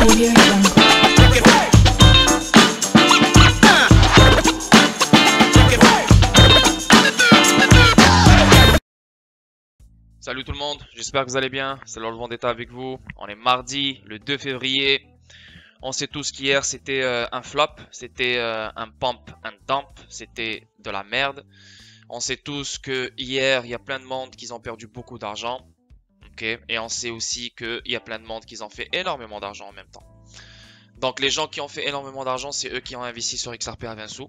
Audio Jungle. Salut tout le monde, j'espère que vous allez bien, c'est Lord Vendetta avec vous. On est mardi, le 2 février. On sait tous qu'hier c'était un flop, c'était un pump and dump, c'était de la merde. On sait tous que hier il y a plein de monde qui ont perdu beaucoup d'argent. Ok, et on sait aussi qu'il y a plein de monde qui ont fait énormément d'argent en même temps. Donc les gens qui ont fait énormément d'argent, c'est eux qui ont investi sur XRP à 20 sous.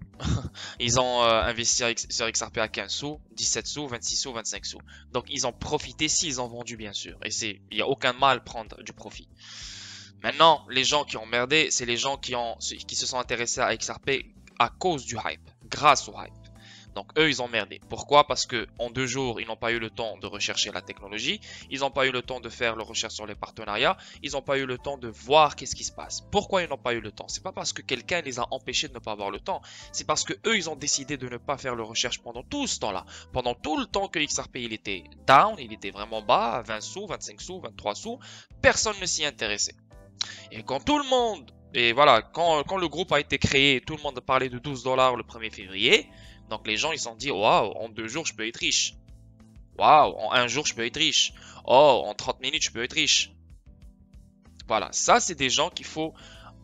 Ils ont investi sur XRP à 15 sous, 17 sous, 26 sous, 25 sous. Donc ils ont profité s'ils ont vendu bien sûr. Et il n'y a aucun mal à prendre du profit. Maintenant, les gens qui ont merdé, c'est les gens qui se sont intéressés à XRP à cause du hype, grâce au hype. Donc eux, ils ont merdé. Pourquoi? Parce que en 2 jours, ils n'ont pas eu le temps de rechercher la technologie. Ils n'ont pas eu le temps de faire leur recherche sur les partenariats. Ils n'ont pas eu le temps de voir qu'est-ce qui se passe. Pourquoi ils n'ont pas eu le temps? C'est pas parce que quelqu'un les a empêchés de ne pas avoir le temps. C'est parce que eux, ils ont décidé de ne pas faire leur recherche pendant tout ce temps-là. Pendant tout le temps que XRP, il était down, il était vraiment bas, à 20 sous, 25 sous, 23 sous. Personne ne s'y intéressait. Et quand tout le monde, et voilà, quand le groupe a été créé, tout le monde parlait de 12 $ le 1er février. Donc les gens ils se sont dit waouh, en 2 jours je peux être riche. Waouh, en 1 jour je peux être riche. Oh, en 30 minutes je peux être riche. Voilà, ça c'est des gens qu'il faut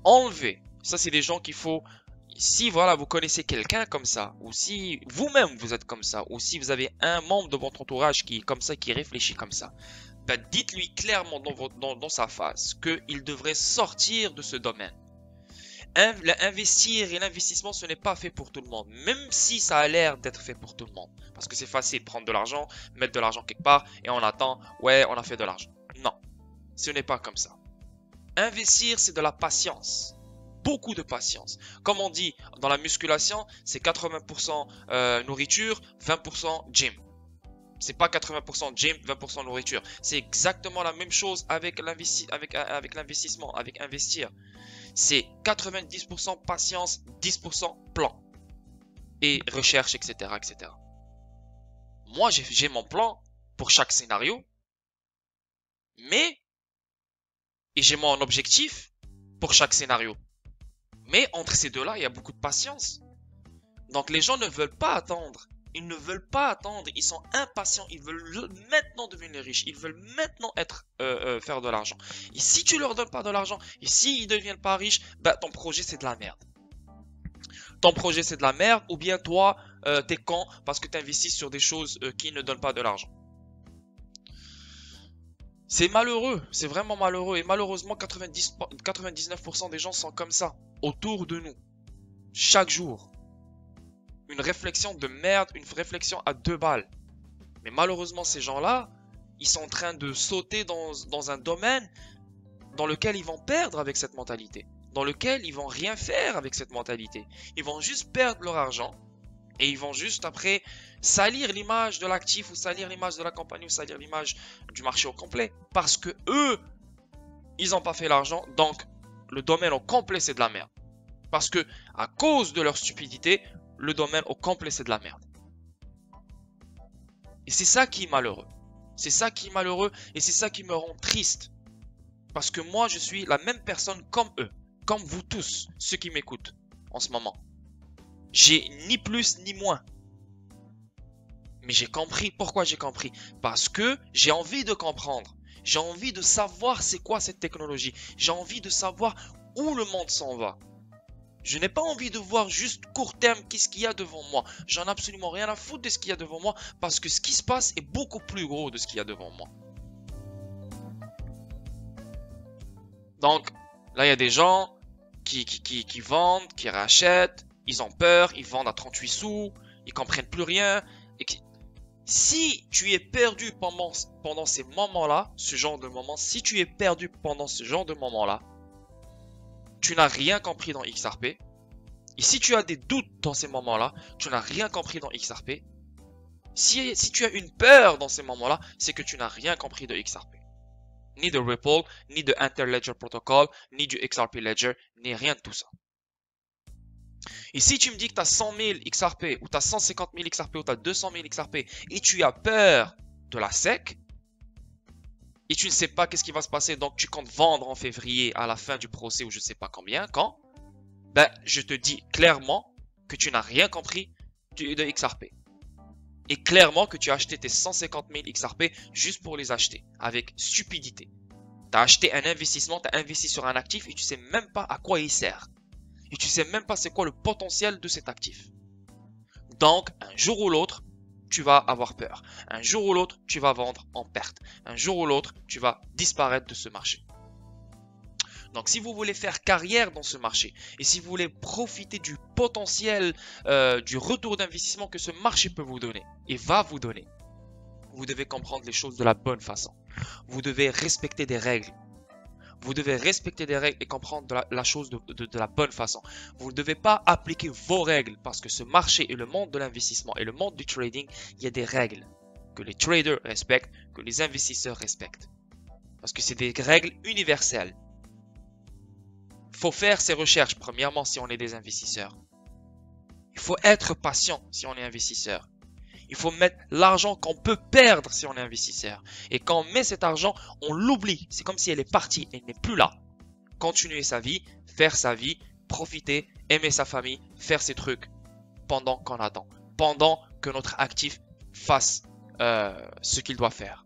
enlever. Ça c'est des gens qu'il faut, si voilà vous connaissez quelqu'un comme ça, ou si vous-même vous êtes comme ça, ou si vous avez un membre de votre entourage qui est comme ça, qui réfléchit comme ça, ben dites-lui clairement dans sa face qu'il devrait sortir de ce domaine. Investir et l'investissement, ce n'est pas fait pour tout le monde, même si ça a l'air d'être fait pour tout le monde. Parce que c'est facile de prendre de l'argent, mettre de l'argent quelque part et on attend, ouais, on a fait de l'argent. Non, ce n'est pas comme ça. Investir, c'est de la patience. Beaucoup de patience. Comme on dit dans la musculation, c'est 80% nourriture, 20% gym. C'est pas 80% gym, 20% nourriture. C'est exactement la même chose avec l'investissement, avec investir. C'est 90% patience, 10% plan et recherche, etc., etc. Moi, j'ai mon plan pour chaque scénario, et j'ai mon objectif pour chaque scénario. Mais entre ces deux-là, il y a beaucoup de patience. Donc les gens ne veulent pas attendre. Ils ne veulent pas attendre, ils sont impatients, ils veulent maintenant devenir riches, ils veulent maintenant faire de l'argent. Et si tu leur donnes pas de l'argent, et s'ils ne deviennent pas riches, bah, ton projet c'est de la merde. Ton projet c'est de la merde, ou bien toi, t'es con parce que tu investis sur des choses qui ne donnent pas de l'argent. C'est malheureux, c'est vraiment malheureux. Et malheureusement, 99% des gens sont comme ça, autour de nous, chaque jour. Une réflexion de merde, une réflexion à 2 balles. Mais malheureusement, ces gens-là, ils sont en train de sauter dans un domaine dans lequel ils vont perdre avec cette mentalité. Dans lequel ils vont rien faire avec cette mentalité. Ils vont juste perdre leur argent. Et ils vont juste après salir l'image de l'actif ou salir l'image de la compagnie ou salir l'image du marché au complet. Parce que eux, ils n'ont pas fait l'argent. Donc, le domaine au complet, c'est de la merde. Parce que, à cause de leur stupidité, le domaine au complet c'est de la merde. Et c'est ça qui est malheureux. C'est ça qui est malheureux et c'est ça qui me rend triste. Parce que moi je suis la même personne comme eux. Comme vous tous, ceux qui m'écoutent en ce moment. J'ai ni plus ni moins. Mais j'ai compris. Pourquoi j'ai compris? Parce que j'ai envie de comprendre. J'ai envie de savoir c'est quoi cette technologie. J'ai envie de savoir où le monde s'en va. Je n'ai pas envie de voir juste court terme qu'est-ce qu'il y a devant moi. J'en ai absolument rien à foutre de ce qu'il y a devant moi parce que ce qui se passe est beaucoup plus gros de ce qu'il y a devant moi. Donc, là, il y a des gens qui vendent, qui rachètent, ils ont peur, ils vendent à 38 sous, ils comprennent plus rien. Si tu es perdu pendant ces moments-là, ce genre de moments, si tu es perdu pendant ce genre de moments-là, tu n'as rien compris dans XRP. Et si tu as des doutes dans ces moments-là, tu n'as rien compris dans XRP. Si tu as une peur dans ces moments-là, c'est que tu n'as rien compris de XRP. Ni de Ripple, ni de Interledger Protocol, ni du XRP Ledger, ni rien de tout ça. Et si tu me dis que tu as 100 000 XRP, ou tu as 150 000 XRP, ou tu as 200 000 XRP, et tu as peur de la SEC, et tu ne sais pas qu'est-ce qui va se passer, donc tu comptes vendre en février à la fin du procès ou je ne sais pas combien, quand, ben, je te dis clairement que tu n'as rien compris de XRP. Et clairement que tu as acheté tes 150 000 XRP juste pour les acheter, avec stupidité. Tu as acheté un investissement, tu as investi sur un actif et tu sais même pas à quoi il sert. Et tu sais même pas c'est quoi le potentiel de cet actif. Donc, un jour ou l'autre, tu vas avoir peur. Un jour ou l'autre, tu vas vendre en perte. Un jour ou l'autre, tu vas disparaître de ce marché. Donc, si vous voulez faire carrière dans ce marché et si vous voulez profiter du potentiel, du retour d'investissement que ce marché peut vous donner et va vous donner, vous devez comprendre les choses de la bonne façon. Vous devez respecter des règles. Vous devez respecter des règles et comprendre la chose de la bonne façon. Vous ne devez pas appliquer vos règles parce que ce marché et le monde de l'investissement et le monde du trading, il y a des règles que les traders respectent, que les investisseurs respectent. Parce que c'est des règles universelles. Il faut faire ses recherches, premièrement, si on est des investisseurs. Il faut être patient si on est investisseur. Il faut mettre l'argent qu'on peut perdre si on est investisseur. Et quand on met cet argent, on l'oublie. C'est comme si elle est partie, elle n'est plus là. Continuer sa vie, faire sa vie, profiter, aimer sa famille, faire ses trucs pendant qu'on attend. Pendant que notre actif fasse ce qu'il doit faire.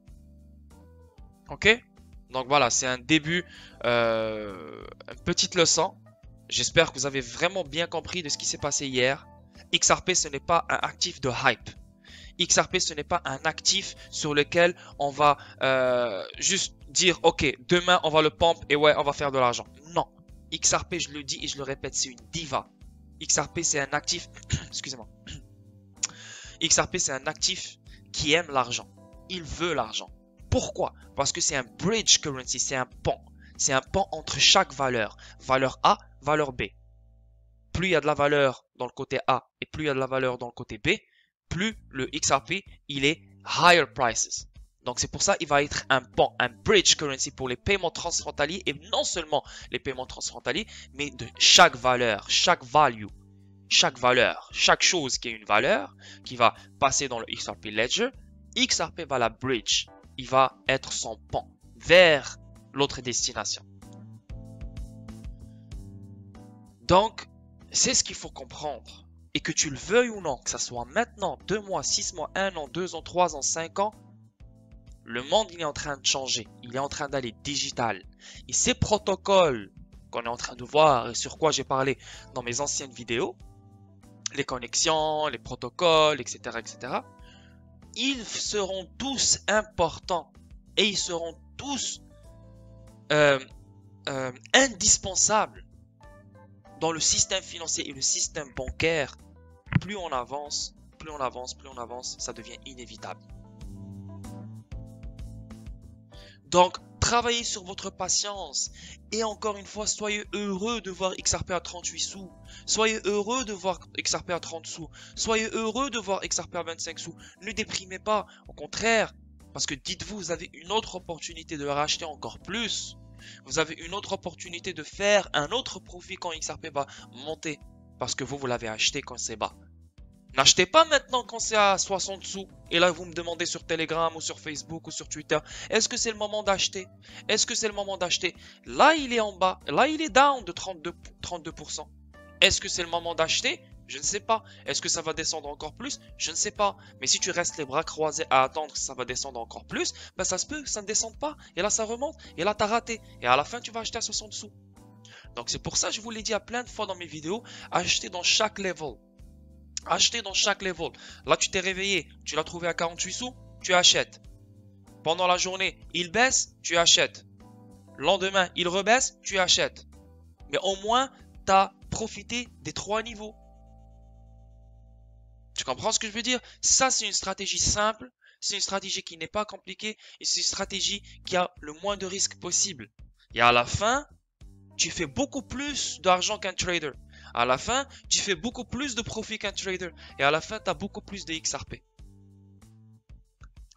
Ok? Donc voilà, c'est un début, une petite leçon. J'espère que vous avez vraiment bien compris de ce qui s'est passé hier. XRP, ce n'est pas un actif de hype. XRP, ce n'est pas un actif sur lequel on va juste dire, ok, demain on va le pump et ouais, on va faire de l'argent. Non, XRP, je le dis et je le répète, c'est une diva. XRP, c'est un actif, excusez-moi. XRP, c'est un actif qui aime l'argent. Il veut l'argent. Pourquoi? Parce que c'est un bridge currency, c'est un pont. C'est un pont entre chaque valeur. Valeur A, valeur B. Plus il y a de la valeur dans le côté A et plus il y a de la valeur dans le côté B, plus le XRP, il est higher prices. Donc c'est pour ça qu'il va être un pont, un bridge currency pour les paiements transfrontaliers et non seulement les paiements transfrontaliers, mais de chaque valeur, chaque value, chaque chose qui a une valeur, qui va passer dans le XRP Ledger, XRP va la bridge, il va être son pont vers l'autre destination. Donc, c'est ce qu'il faut comprendre. Et que tu le veuilles ou non, que ça soit maintenant, 2 mois, 6 mois, 1 an, 2 ans, 3 ans, 5 ans, le monde il est en train de changer. Il est en train d'aller digital. Et ces protocoles qu'on est en train de voir et sur quoi j'ai parlé dans mes anciennes vidéos, les connexions, les protocoles, etc., etc., ils seront tous importants et ils seront tous indispensables dans le système financier et le système bancaire. Plus on avance, ça devient inévitable. Donc, travaillez sur votre patience. Et encore une fois, soyez heureux de voir XRP à 38 sous. Soyez heureux de voir XRP à 30 sous. Soyez heureux de voir XRP à 25 sous. Ne déprimez pas. Au contraire, parce que dites-vous, vous avez une autre opportunité de racheter encore plus. Vous avez une autre opportunité de faire un autre profit quand XRP va monter. Parce que vous l'avez acheté quand c'est bas. N'achetez pas maintenant quand c'est à 60 sous. Et là, vous me demandez sur Telegram ou sur Facebook ou sur Twitter, est-ce que c'est le moment d'acheter? Est-ce que c'est le moment d'acheter? Là, il est en bas. Là, il est down de 32%. Est-ce que c'est le moment d'acheter? Je ne sais pas. Est-ce que ça va descendre encore plus? Je ne sais pas. Mais si tu restes les bras croisés à attendre que ça va descendre encore plus, ben ça se peut que ça ne descende pas. Et là, ça remonte. Et là, tu as raté. Et à la fin, tu vas acheter à 60 sous. Donc, c'est pour ça que je vous l'ai dit à plein de fois dans mes vidéos, achetez dans chaque level. Acheter dans chaque level. Là, tu t'es réveillé, tu l'as trouvé à 48 sous, tu achètes. Pendant la journée, il baisse, tu achètes. Le lendemain, il rebaisse, tu achètes. Mais au moins, tu as profité des 3 niveaux. Tu comprends ce que je veux dire? Ça, c'est une stratégie simple, c'est une stratégie qui n'est pas compliquée et c'est une stratégie qui a le moins de risques possible. Et à la fin, tu fais beaucoup plus d'argent qu'un trader. À la fin, tu fais beaucoup plus de profit qu'un trader. Et à la fin, tu as beaucoup plus de XRP.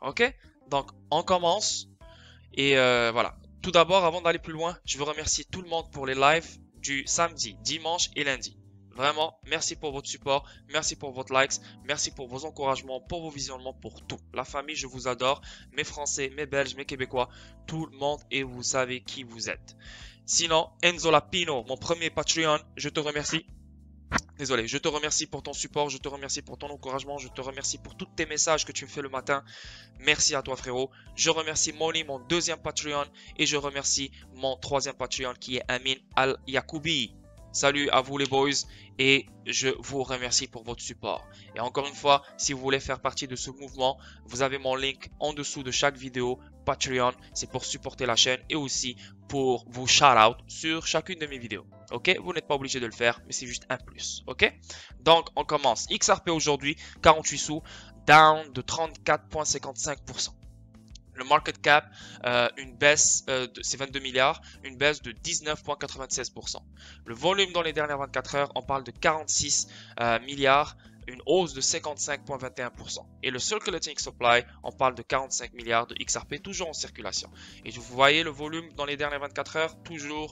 Ok? Donc, on commence. Et voilà. Tout d'abord, avant d'aller plus loin, je veux remercier tout le monde pour les lives du samedi, dimanche et lundi. Vraiment, merci pour votre support, merci pour votre likes, merci pour vos encouragements, pour vos visionnements, pour tout. La famille, je vous adore. Mes Français, mes Belges, mes Québécois, tout le monde et vous savez qui vous êtes. Sinon, Enzo Lapino, mon premier Patreon, je te remercie. Désolé, je te remercie pour ton support, je te remercie pour ton encouragement, je te remercie pour tous tes messages que tu me fais le matin. Merci à toi frérot. Je remercie Moni, mon deuxième Patreon, et je remercie mon troisième Patreon qui est Amin Al-Yakoubi. Salut à vous les boys et je vous remercie pour votre support. Et encore une fois, si vous voulez faire partie de ce mouvement, vous avez mon link en dessous de chaque vidéo. Patreon, c'est pour supporter la chaîne et aussi pour vous shout-out sur chacune de mes vidéos. Ok, vous n'êtes pas obligé de le faire, mais c'est juste un plus. Ok, donc on commence. XRP aujourd'hui, 48 sous, down de 34,55%. Le market cap, une baisse, c'est 22 milliards, une baisse de 19,96%. Le volume dans les dernières 24 heures, on parle de 46 milliards, une hausse de 55,21%. Et le circulating supply, on parle de 45 milliards de XRP, toujours en circulation. Et vous voyez le volume dans les dernières 24 heures,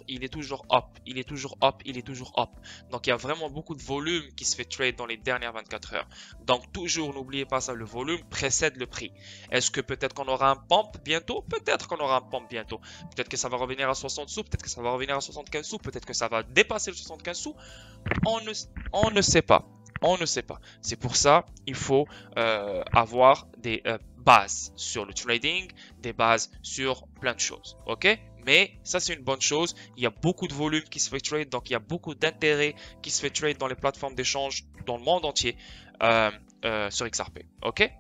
il est toujours up, il est toujours up, il est toujours up. Donc il y a vraiment beaucoup de volume qui se fait trade dans les dernières 24 heures. Donc toujours, n'oubliez pas ça, le volume précède le prix. Est-ce que peut-être qu'on aura un pump bientôt? Peut-être qu'on aura un pump bientôt. Peut-être que ça va revenir à 60 sous, peut-être que ça va revenir à 75 sous, peut-être que ça va dépasser le 75 sous. On ne sait pas. On ne sait pas. C'est pour ça il faut avoir des bases sur le trading, des bases sur plein de choses. Ok? Mais ça, c'est une bonne chose. Il y a beaucoup de volume qui se fait trade, donc il y a beaucoup d'intérêt qui se fait trade dans les plateformes d'échange dans le monde entier sur XRP. Ok?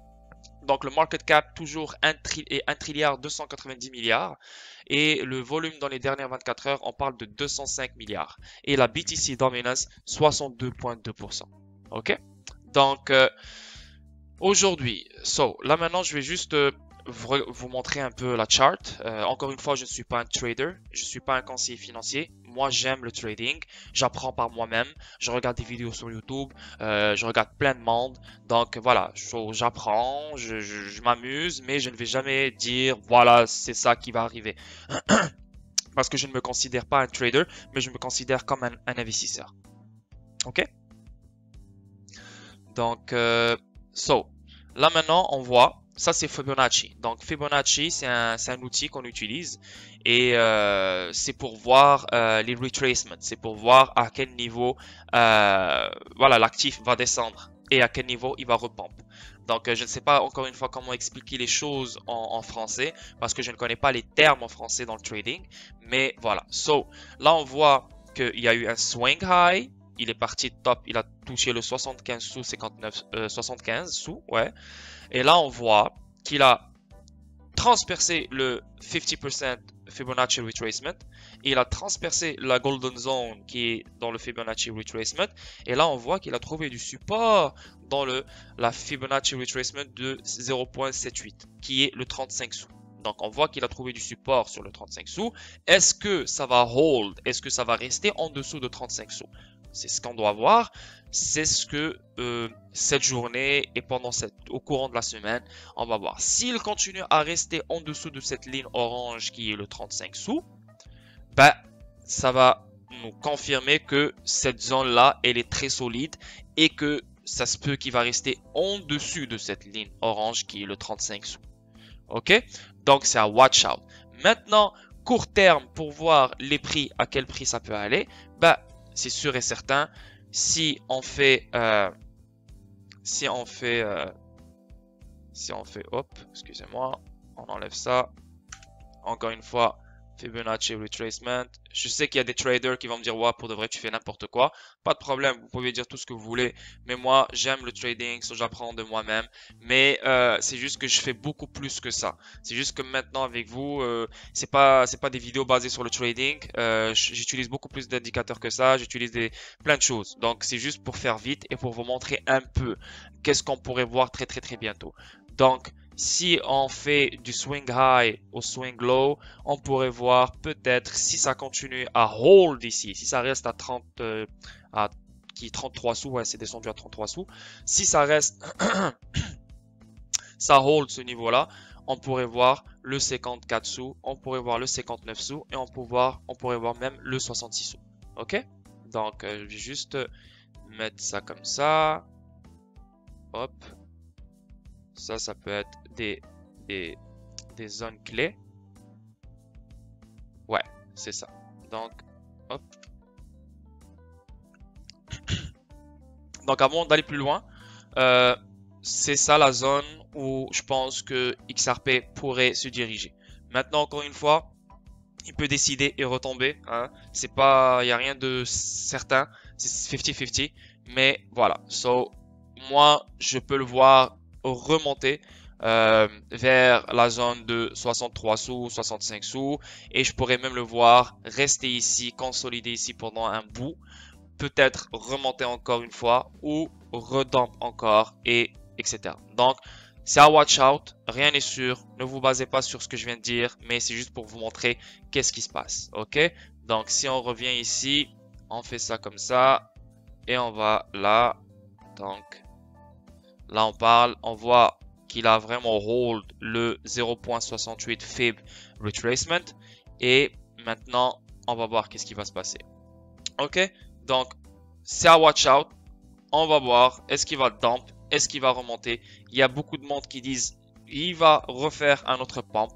Donc le market cap toujours 1 trilliard 290 milliards et le volume dans les dernières 24 heures, on parle de 205 milliards. Et la BTC Dominance, 62,2%. Ok, donc aujourd'hui, là maintenant je vais juste vous montrer un peu la chart. Encore une fois, je ne suis pas un trader, je ne suis pas un conseiller financier. Moi, j'aime le trading, j'apprends par moi-même, je regarde des vidéos sur YouTube, je regarde plein de monde. Donc voilà, j'apprends, je m'amuse, mais je ne vais jamais dire voilà, c'est ça qui va arriver. Parce que je ne me considère pas un trader, mais je me considère comme un investisseur. Ok? Donc, là maintenant, on voit, ça c'est Fibonacci. Donc, Fibonacci, c'est un outil qu'on utilise et c'est pour voir les retracements, c'est pour voir à quel niveau voilà, l'actif va descendre et à quel niveau il va repump. Donc, je ne sais pas encore une fois comment expliquer les choses en français parce que je ne connais pas les termes en français dans le trading. Mais voilà, là on voit qu'il y a eu un swing high. Il est parti top, il a touché le 75 sous, 75 sous, ouais. Et là, on voit qu'il a transpercé le 50% Fibonacci Retracement. Et il a transpercé la Golden Zone qui est dans le Fibonacci Retracement. Et là, on voit qu'il a trouvé du support dans la Fibonacci Retracement de 0,78, qui est le 35 sous. Donc, on voit qu'il a trouvé du support sur le 35 sous. Est-ce que ça va hold? Est-ce que ça va rester en dessous de 35 sous? C'est ce qu'on doit voir. C'est ce que cette journée et au courant de la semaine, on va voir. S'il continue à rester en dessous de cette ligne orange qui est le 35 sous, ben, ça va nous confirmer que cette zone-là, elle est très solide et que ça se peut qu'il va rester en dessus de cette ligne orange qui est le 35 sous. Ok? Donc, c'est à watch out. Maintenant, court terme, pour voir les prix, à quel prix ça peut aller, ben, c'est sûr et certain, si on fait, hop, excusez-moi, on enlève ça, encore une fois, Fibonacci Retracement. Je sais qu'il y a des traders qui vont me dire, ouais, pour de vrai, tu fais n'importe quoi. Pas de problème, vous pouvez dire tout ce que vous voulez. Mais moi, j'aime le trading, j'apprends de moi-même. Mais c'est juste que je fais beaucoup plus que ça. C'est juste que maintenant, avec vous, c'est pas des vidéos basées sur le trading. J'utilise beaucoup plus d'indicateurs que ça. J'utilise plein de choses. Donc, c'est juste pour faire vite et pour vous montrer un peu qu'est-ce qu'on pourrait voir très, très, très bientôt. Donc, si on fait du swing high au swing low, on pourrait voir peut-être si ça continue à hold ici, si ça reste à 33 sous, ouais, c'est descendu à 33 sous. Si ça reste, ça hold ce niveau-là, on pourrait voir le 54 sous, on pourrait voir le 59 sous et on pourrait voir même le 66 sous. Ok? Donc, je vais juste mettre ça comme ça. Hop. Ça peut être des zones clés. Ouais, c'est ça. Donc, hop. Donc, avant d'aller plus loin, c'est ça la zone où je pense que XRP pourrait se diriger. Maintenant, encore une fois, il peut décider et retomber. Hein. C'est pas, il n'y a rien de certain. C'est 50-50. Mais voilà. So, moi, je peux le voir remonter vers la zone de 63 sous, 65 sous. Et je pourrais même le voir rester ici, consolider ici pendant un bout. Peut-être remonter encore une fois ou redump encore et etc. Donc, c'est à watch out, rien n'est sûr, ne vous basez pas sur ce que je viens de dire, mais c'est juste pour vous montrer qu'est-ce qui se passe, ok? Donc, si on revient ici, on fait ça comme ça, et on va là, donc, là on parle, on voit qu'il a vraiment hold le 0.68 fib retracement, et maintenant, on va voir qu'est-ce qui va se passer, ok? Donc, c'est à watch out, on va voir, est-ce qu'il va dump? Est-ce qu'il va remonter? Il y a beaucoup de monde qui disent il va refaire un autre pump.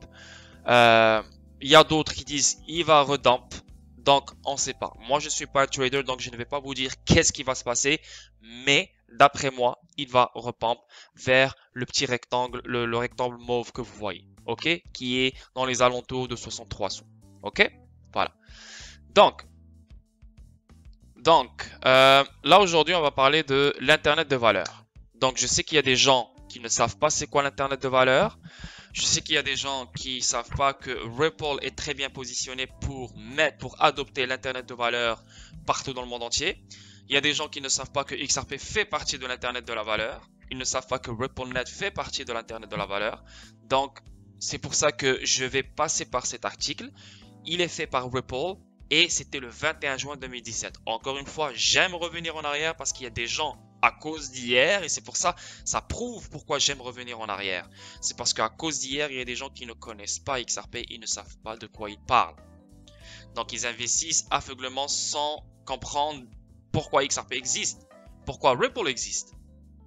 Il y a d'autres qui disent il va redump. Donc on ne sait pas. Moi je ne suis pas un trader donc je ne vais pas vous dire qu'est-ce qui va se passer. Mais d'après moi il va repump vers le petit rectangle, le rectangle mauve que vous voyez. Ok? Qui est dans les alentours de 63 sous. Ok? Voilà. Donc là aujourd'hui on va parler de l'internet de valeur. Donc, je sais qu'il y a des gens qui ne savent pas c'est quoi l'internet de valeur. Je sais qu'il y a des gens qui ne savent pas que Ripple est très bien positionné pour adopter l'internet de valeur partout dans le monde entier. Il y a des gens qui ne savent pas que XRP fait partie de l'internet de la valeur. Ils ne savent pas que RippleNet fait partie de l'internet de la valeur. Donc, c'est pour ça que je vais passer par cet article. Il est fait par Ripple. Et c'était le 21 juin 2017. Encore une fois, j'aime revenir en arrière parce qu'il y a des gens à cause d'hier. Et c'est pour ça, ça prouve pourquoi j'aime revenir en arrière. C'est parce qu'à cause d'hier, il y a des gens qui ne connaissent pas XRP. Ils ne savent pas de quoi ils parlent. Donc, ils investissent aveuglement sans comprendre pourquoi XRP existe. Pourquoi Ripple existe.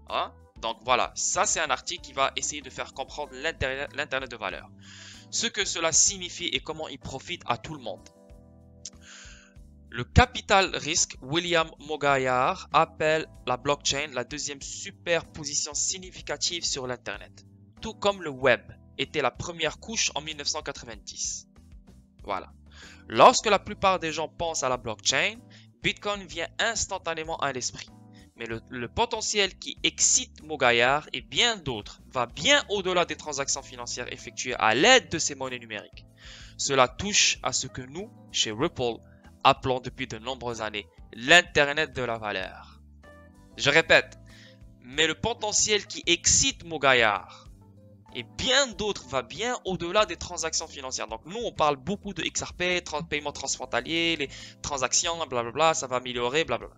Hein? Donc, voilà. Ça, c'est un article qui va essayer de faire comprendre l'internet de valeur. Ce que cela signifie et comment il profite à tout le monde. Le capital risque, William Mogayar appelle la blockchain la deuxième superposition significative sur l'Internet, tout comme le web était la première couche en 1990. Voilà. Lorsque la plupart des gens pensent à la blockchain, Bitcoin vient instantanément à l'esprit. Mais le potentiel qui excite Mogayar et bien d'autres va bien au-delà des transactions financières effectuées à l'aide de ces monnaies numériques. Cela touche à ce que nous, chez Ripple, appelons depuis de nombreuses années l'internet de la valeur. Je répète, mais le potentiel qui excite Mogayar et bien d'autres va bien au-delà des transactions financières. Donc nous on parle beaucoup de XRP, paiement transfrontalier, les transactions, blablabla, ça va améliorer, blablabla.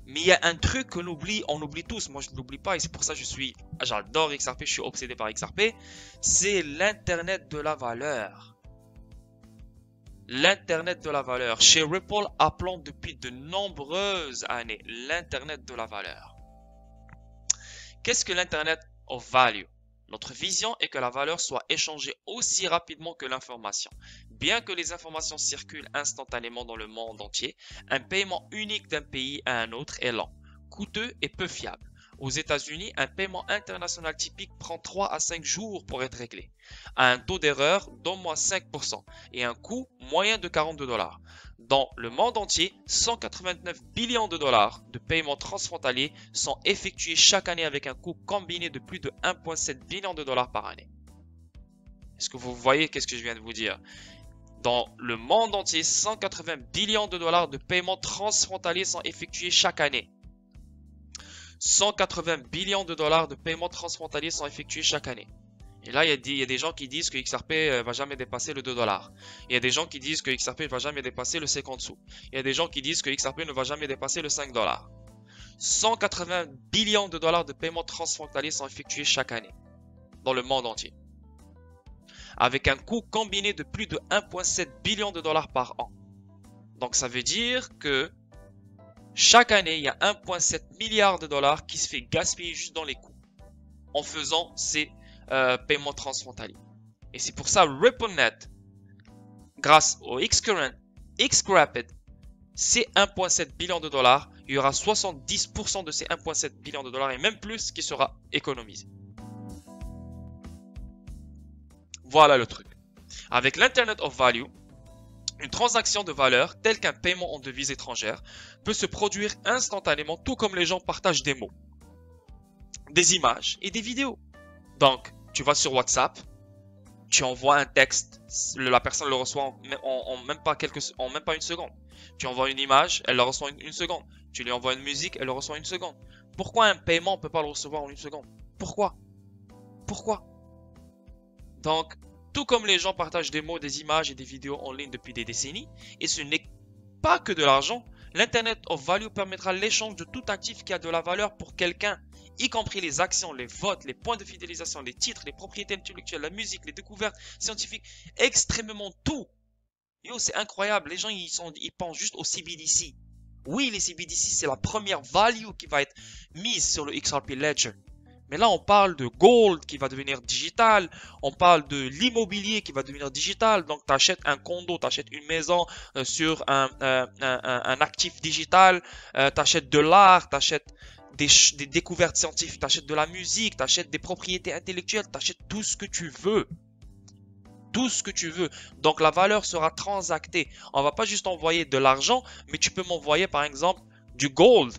Mais il y a un truc qu'on oublie, on oublie tous, moi je ne l'oublie pas et c'est pour ça que j'adore XRP, je suis obsédé par XRP, c'est l'internet de la valeur. L'internet de la valeur. Chez Ripple, appelons depuis de nombreuses années l'internet de la valeur. Qu'est-ce que l'internet of value? Notre vision est que la valeur soit échangée aussi rapidement que l'information. Bien que les informations circulent instantanément dans le monde entier, un paiement unique d'un pays à un autre est lent, coûteux et peu fiable. Aux États-Unis, un paiement international typique prend 3 à 5 jours pour être réglé, à un taux d'erreur d'au moins 5% et un coût moyen de 42 $. Dans le monde entier, 189 billions de dollars de paiements transfrontaliers sont effectués chaque année avec un coût combiné de plus de 1,7 billion de dollars par année. Est-ce que vous voyez qu'est-ce que je viens de vous dire? Dans le monde entier, 180 billions de dollars de paiements transfrontaliers sont effectués chaque année. 180 billions de dollars de paiements transfrontaliers sont effectués chaque année. Et là, il y a des gens qui disent que XRP va jamais dépasser le 2 $. Il y a des gens qui disent que XRP ne va jamais dépasser le 50 sous. Il y a des gens qui disent que XRP ne va jamais dépasser le 5 $. 180 billions de dollars de paiements transfrontaliers sont effectués chaque année dans le monde entier, avec un coût combiné de plus de 1,7 billion de dollars par an. Donc ça veut dire que Chaque année, il y a 1,7 milliard de dollars qui se fait gaspiller juste dans les coûts en faisant ces paiements transfrontaliers. Et c'est pour ça RippleNet, grâce au Xcurrent, Xrapid, c'est 1,7 billion de dollars. Il y aura 70% de ces 1,7 billion de dollars et même plus qui sera économisé. Voilà le truc. Avec l'Internet of Value, une transaction de valeur, telle qu'un paiement en devise étrangère, peut se produire instantanément, tout comme les gens partagent des mots, des images et des vidéos. Donc, tu vas sur WhatsApp, tu envoies un texte, la personne le reçoit en même pas une seconde. Tu envoies une image, elle le reçoit en une seconde. Tu lui envoies une musique, elle le reçoit en une seconde. Pourquoi un paiement, on ne peut pas le recevoir en une seconde? Pourquoi? Pourquoi? Donc, tout comme les gens partagent des mots, des images et des vidéos en ligne depuis des décennies, et ce n'est pas que de l'argent, l'Internet of Value permettra l'échange de tout actif qui a de la valeur pour quelqu'un, y compris les actions, les votes, les points de fidélisation, les titres, les propriétés intellectuelles, la musique, les découvertes scientifiques, extrêmement tout. Yo, c'est incroyable, les gens ils pensent juste au CBDC. Oui, les CBDC, c'est la première value qui va être mise sur le XRP Ledger. Mais là, on parle de gold qui va devenir digital. On parle de l'immobilier qui va devenir digital. Donc, tu achètes un condo, tu achètes une maison sur un actif digital. Tu achètes de l'art, tu achètes des découvertes scientifiques, tu achètes de la musique, tu achètes des propriétés intellectuelles, tu achètes tout ce que tu veux. Tout ce que tu veux. Donc, la valeur sera transactée. On va pas juste envoyer de l'argent, mais tu peux m'envoyer, par exemple, du gold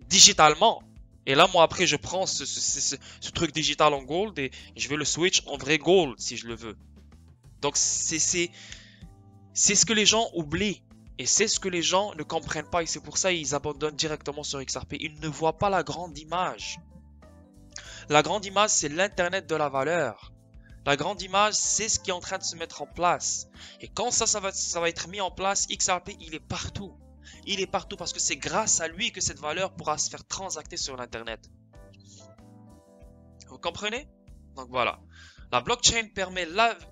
digitalement. Et là, moi, après, je prends ce truc digital en gold et je vais le switch en vrai gold si je le veux. Donc, c'est ce que les gens oublient. Et c'est ce que les gens ne comprennent pas. Et c'est pour ça qu'ils abandonnent directement sur XRP. Ils ne voient pas la grande image. La grande image, c'est l'Internet de la valeur. La grande image, c'est ce qui est en train de se mettre en place. Et quand ça va être mis en place, XRP, il est partout. Il est partout parce que c'est grâce à lui que cette valeur pourra se faire transacter sur l'Internet. Vous comprenez? Donc voilà. La blockchain permet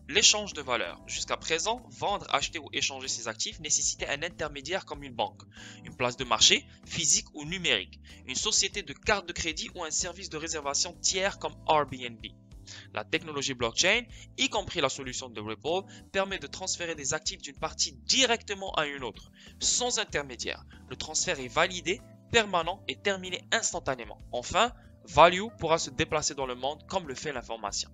l'échange de valeurs. Jusqu'à présent, vendre, acheter ou échanger ses actifs nécessitait un intermédiaire comme une banque, une place de marché, physique ou numérique, une société de carte de crédit ou un service de réservation tiers comme Airbnb. La technologie blockchain, y compris la solution de Ripple, permet de transférer des actifs d'une partie directement à une autre, sans intermédiaire. Le transfert est validé, permanent et terminé instantanément. Enfin, Value pourra se déplacer dans le monde comme le fait l'information.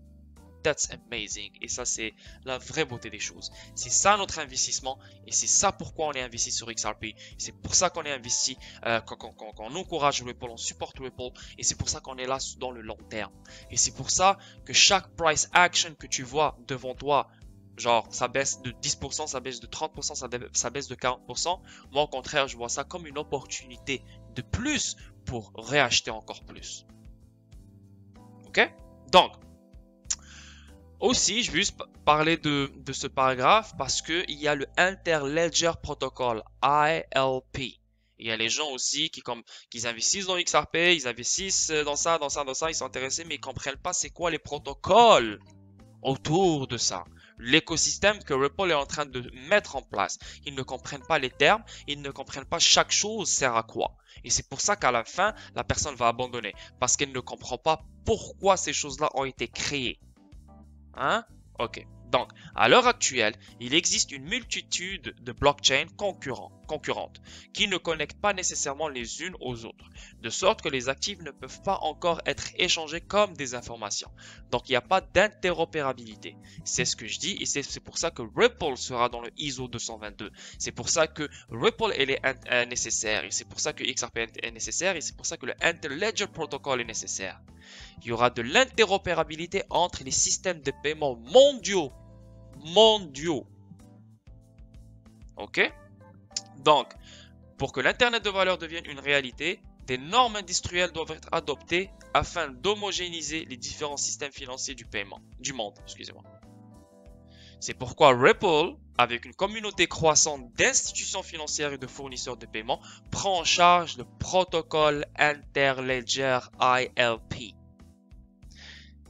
That's amazing. Et ça, c'est la vraie beauté des choses. C'est ça notre investissement. Et c'est ça pourquoi on est investi sur XRP. C'est pour ça qu'on est investi, qu'on encourage Ripple, on supporte Ripple. Et c'est pour ça qu'on est là dans le long terme. Et c'est pour ça que chaque price action que tu vois devant toi, genre ça baisse de 10%, ça baisse de 30%, ça baisse de 40%. Moi, au contraire, je vois ça comme une opportunité de plus pour réacheter encore plus. Ok? Donc, aussi, je vais juste parler de ce paragraphe parce qu'il y a le Interledger Protocol, ILP. Il y a les gens aussi qui investissent dans XRP, ils investissent dans ça, ils sont intéressés, mais ils ne comprennent pas c'est quoi les protocoles autour de ça. L'écosystème que Ripple est en train de mettre en place. Ils ne comprennent pas les termes, ils ne comprennent pas chaque chose sert à quoi. Et c'est pour ça qu'à la fin, la personne va abandonner parce qu'elle ne comprend pas pourquoi ces choses-là ont été créées. Hein? Ok. Donc, à l'heure actuelle, il existe une multitude de blockchains concurrentes qui ne connectent pas nécessairement les unes aux autres, de sorte que les actifs ne peuvent pas encore être échangés comme des informations. Donc, il n'y a pas d'interopérabilité. C'est ce que je dis et c'est pour ça que Ripple sera dans le ISO 222. C'est pour ça que Ripple est nécessaire et c'est pour ça que XRP est nécessaire et c'est pour ça que le Interledger Protocol est nécessaire. Il y aura de l'interopérabilité entre les systèmes de paiement mondiaux. Ok? Donc, pour que l'Internet de valeur devienne une réalité, des normes industrielles doivent être adoptées afin d'homogénéiser les différents systèmes financiers du monde. Excusez-moi. C'est pourquoi Ripple, avec une communauté croissante d'institutions financières et de fournisseurs de paiement, prend en charge le protocole Interledger ILP,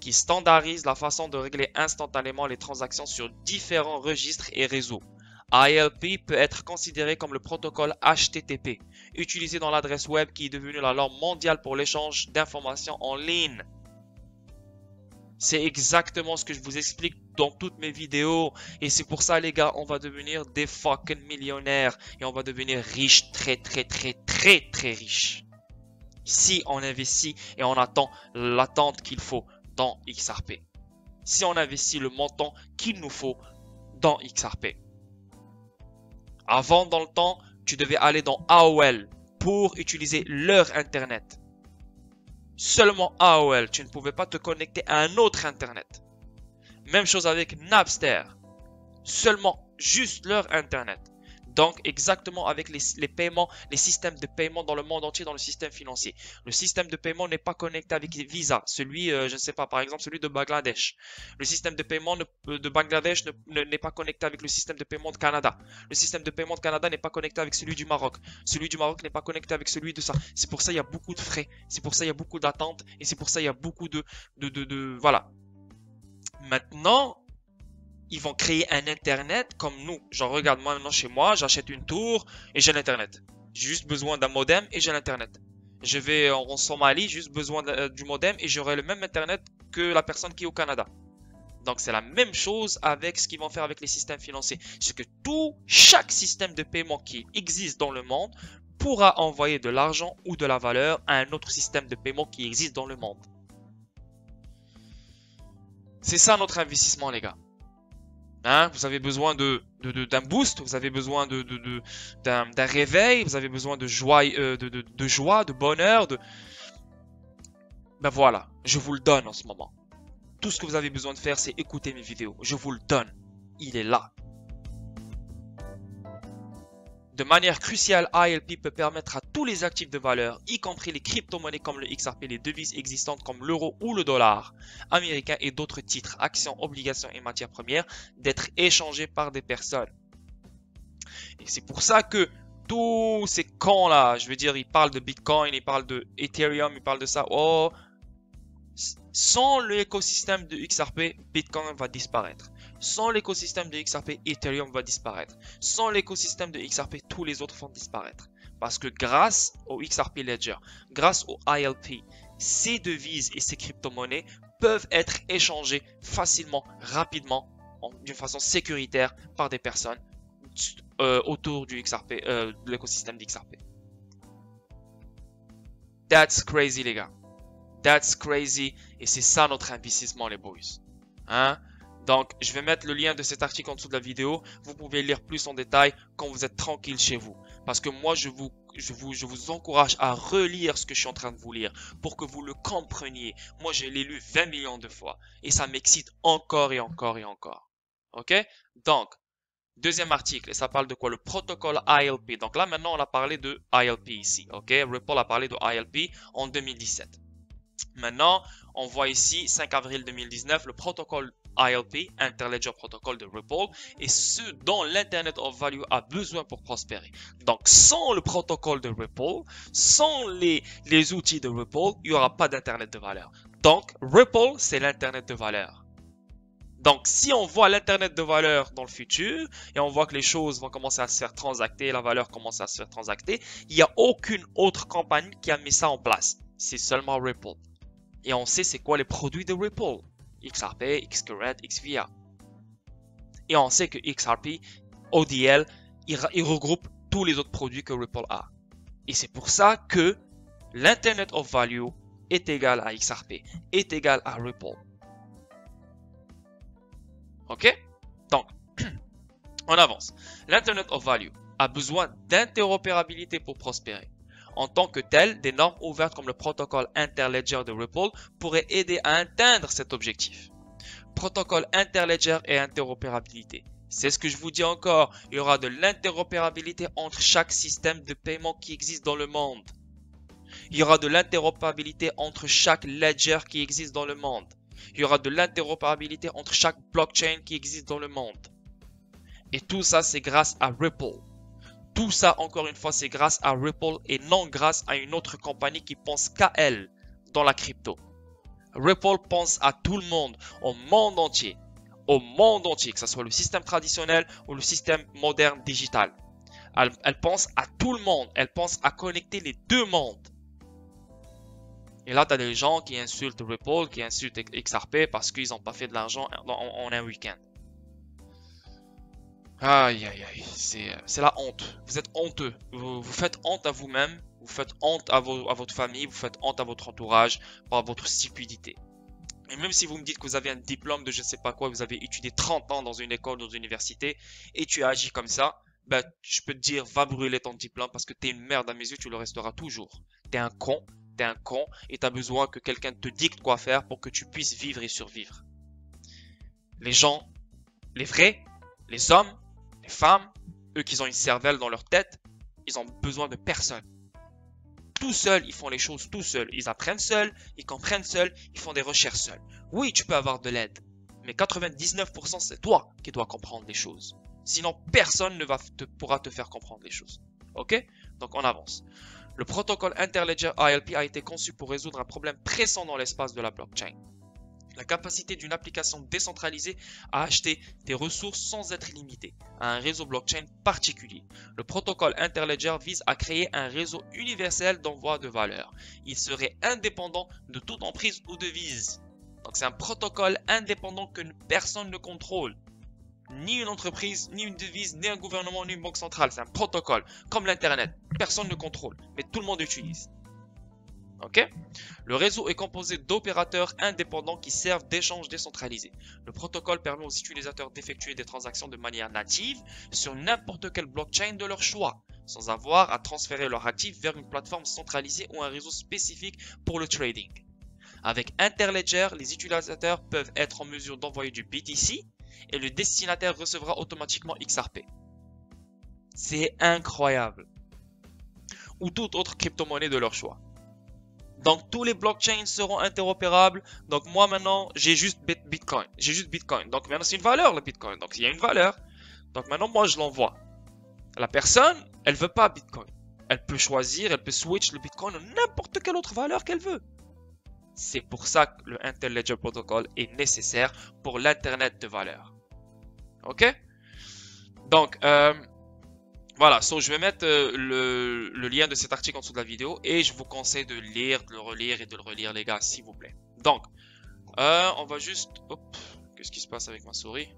qui standardise la façon de régler instantanément les transactions sur différents registres et réseaux, ILP peut être considéré comme le protocole HTTP, utilisé dans l'adresse web qui est devenue la norme mondiale pour l'échange d'informations en ligne. C'est exactement ce que je vous explique dans toutes mes vidéos. Et c'est pour ça, les gars, on va devenir des fucking millionnaires. Et on va devenir riches, très riches. Si on investit et on attend l'attente qu'il faut dans XRP. Si on investit le montant qu'il nous faut dans XRP. Avant, dans le temps, tu devais aller dans AOL pour utiliser leur Internet. Seulement AOL, tu ne pouvais pas te connecter à un autre Internet. Même chose avec Napster. Seulement juste leur Internet. Donc, exactement avec les paiements, les systèmes de paiement dans le monde entier, dans le système financier. Le système de paiement n'est pas connecté avec Visa. Celui, je ne sais pas, par exemple, celui de Bangladesh. Le système de paiement de Bangladesh n'est pas connecté avec le système de paiement de Canada. Le système de paiement de Canada n'est pas connecté avec celui du Maroc. Celui du Maroc n'est pas connecté avec celui de ça. C'est pour ça qu'il y a beaucoup de frais. C'est pour ça qu'il y a beaucoup d'attentes. Et c'est pour ça qu'il y a beaucoup voilà. Maintenant, ils vont créer un internet comme nous. Genre, regarde, moi maintenant chez moi, j'achète une tour et j'ai l'internet. J'ai juste besoin d'un modem et j'ai l'internet. Je vais en Somalie, j'ai juste besoin du modem et j'aurai le même internet que la personne qui est au Canada. Donc c'est la même chose avec ce qu'ils vont faire avec les systèmes financiers. C'est que chaque système de paiement qui existe dans le monde pourra envoyer de l'argent ou de la valeur à un autre système de paiement qui existe dans le monde. C'est ça notre investissement, les gars. Hein, vous avez besoin d'un boost, vous avez besoin d'un réveil, vous avez besoin de joie, de bonheur. Ben voilà, je vous le donne en ce moment. Tout ce que vous avez besoin de faire, c'est écouter mes vidéos. Je vous le donne. Il est là. De manière cruciale, ILP peut permettre à tous les actifs de valeur, y compris les crypto-monnaies comme le XRP, les devises existantes comme l'euro ou le dollar américain et d'autres titres, actions, obligations et matières premières, d'être échangés par des personnes. Et c'est pour ça que tous ces cons là, je veux dire, ils parlent de Bitcoin, ils parlent de Ethereum, ils parlent de ça. Oh, sans l'écosystème de XRP, Bitcoin va disparaître. Sans l'écosystème de XRP, Ethereum va disparaître. Sans l'écosystème de XRP, tous les autres vont disparaître. Parce que grâce au XRP Ledger, grâce au ILP, ces devises et ces crypto-monnaies peuvent être échangées facilement, rapidement, d'une façon sécuritaire par des personnes autour du XRP, de l'écosystème d'XRP. That's crazy, les gars. That's crazy. Et c'est ça notre investissement, les boys. Hein? Donc, je vais mettre le lien de cet article en dessous de la vidéo. Vous pouvez lire plus en détail quand vous êtes tranquille chez vous. Parce que moi, je vous encourage à relire ce que je suis en train de vous lire pour que vous le compreniez. Moi, je l'ai lu 20 millions de fois. Et ça m'excite encore et encore et encore. Ok? Donc, deuxième article, et ça parle de quoi? Le protocole ILP. Donc là, maintenant, on a parlé de ILP ici. Ok? Ripple a parlé de ILP en 2017. Maintenant, on voit ici, 5 avril 2019, le protocole ILP, Interledger Protocol de Ripple, et ce dont l'Internet of Value a besoin pour prospérer. Donc, sans le protocole de Ripple, sans les outils de Ripple, il n'y aura pas d'Internet de valeur. Donc, Ripple, c'est l'Internet de valeur. Donc, si on voit l'Internet de valeur dans le futur, et on voit que les choses vont commencer à se faire transacter, la valeur commence à se faire transacter, il n'y a aucune autre compagnie qui a mis ça en place. C'est seulement Ripple. Et on sait c'est quoi les produits de Ripple. XRP, XCurrent, XVIA. Et on sait que XRP, ODL, il regroupe tous les autres produits que Ripple a. Et c'est pour ça que l'Internet of Value est égal à XRP, est égal à Ripple. Ok? Donc, on avance. L'Internet of Value a besoin d'interopérabilité pour prospérer. En tant que tel, des normes ouvertes comme le protocole Interledger de Ripple pourraient aider à atteindre cet objectif. Protocole Interledger et interopérabilité. C'est ce que je vous dis encore, il y aura de l'interopérabilité entre chaque système de paiement qui existe dans le monde. Il y aura de l'interopérabilité entre chaque ledger qui existe dans le monde. Il y aura de l'interopérabilité entre chaque blockchain qui existe dans le monde. Et tout ça, c'est grâce à Ripple. Tout ça, encore une fois, c'est grâce à Ripple et non grâce à une autre compagnie qui pense qu'à elle dans la crypto. Ripple pense à tout le monde, au monde entier. au monde entier, que ce soit le système traditionnel ou le système moderne digital. Elle pense à tout le monde. Elle pense à connecter les deux mondes. Et là, tu as des gens qui insultent Ripple, qui insultent XRP parce qu'ils n'ont pas fait de l'argent en un week-end. Aïe, aïe, aïe. C'est la honte. Vous êtes honteux. Vous faites honte à vous-même. Vous faites honte à votre famille. Vous faites honte à votre entourage par votre stupidité. Et même si vous me dites que vous avez un diplôme de je ne sais pas quoi, vous avez étudié 30 ans dans une école, dans une université, et tu agis comme ça, ben, je peux te dire, va brûler ton diplôme parce que t'es une merde à mes yeux, tu le resteras toujours. T'es un con, et t'as besoin que quelqu'un te dicte quoi faire pour que tu puisses vivre et survivre. Les gens, les vrais, les hommes, les femmes, eux qui ont une cervelle dans leur tête, ils ont besoin de personne. Tout seuls, ils font les choses tout seuls. Ils apprennent seuls, ils comprennent seuls, ils font des recherches seuls. Oui, tu peux avoir de l'aide, mais 99% c'est toi qui dois comprendre les choses. Sinon, personne ne pourra te faire comprendre les choses. Ok? Donc, on avance. Le protocole Interledger ILP a été conçu pour résoudre un problème pressant dans l'espace de la blockchain. La capacité d'une application décentralisée à acheter des ressources sans être limitée à un réseau blockchain particulier. Le protocole Interledger vise à créer un réseau universel d'envoi de valeur. Il serait indépendant de toute emprise ou devise. Donc c'est un protocole indépendant que personne ne contrôle. Ni une entreprise, ni une devise, ni un gouvernement, ni une banque centrale. C'est un protocole, comme l'Internet. Personne ne contrôle, mais tout le monde utilise. Ok? Le réseau est composé d'opérateurs indépendants qui servent d'échanges décentralisés. Le protocole permet aux utilisateurs d'effectuer des transactions de manière native sur n'importe quelle blockchain de leur choix, sans avoir à transférer leurs actifs vers une plateforme centralisée ou un réseau spécifique pour le trading. Avec Interledger, les utilisateurs peuvent être en mesure d'envoyer du BTC et le destinataire recevra automatiquement XRP. C'est incroyable. Ou toute autre crypto-monnaie de leur choix. Donc tous les blockchains seront interopérables. Donc moi maintenant j'ai juste Bitcoin. J'ai juste Bitcoin. Donc maintenant c'est une valeur le Bitcoin. Donc il y a une valeur. Donc maintenant moi je l'envoie. La personne, elle veut pas Bitcoin. Elle peut choisir, elle peut switch le Bitcoin à n'importe quelle autre valeur qu'elle veut. C'est pour ça que le Interledger Protocol est nécessaire pour l'Internet de valeur. Ok? Donc voilà, je vais mettre le lien de cet article en dessous de la vidéo et je vous conseille de lire, de le relire et de le relire les gars, s'il vous plaît. Donc, on va juste... Hop, qu'est-ce qui se passe avec ma souris?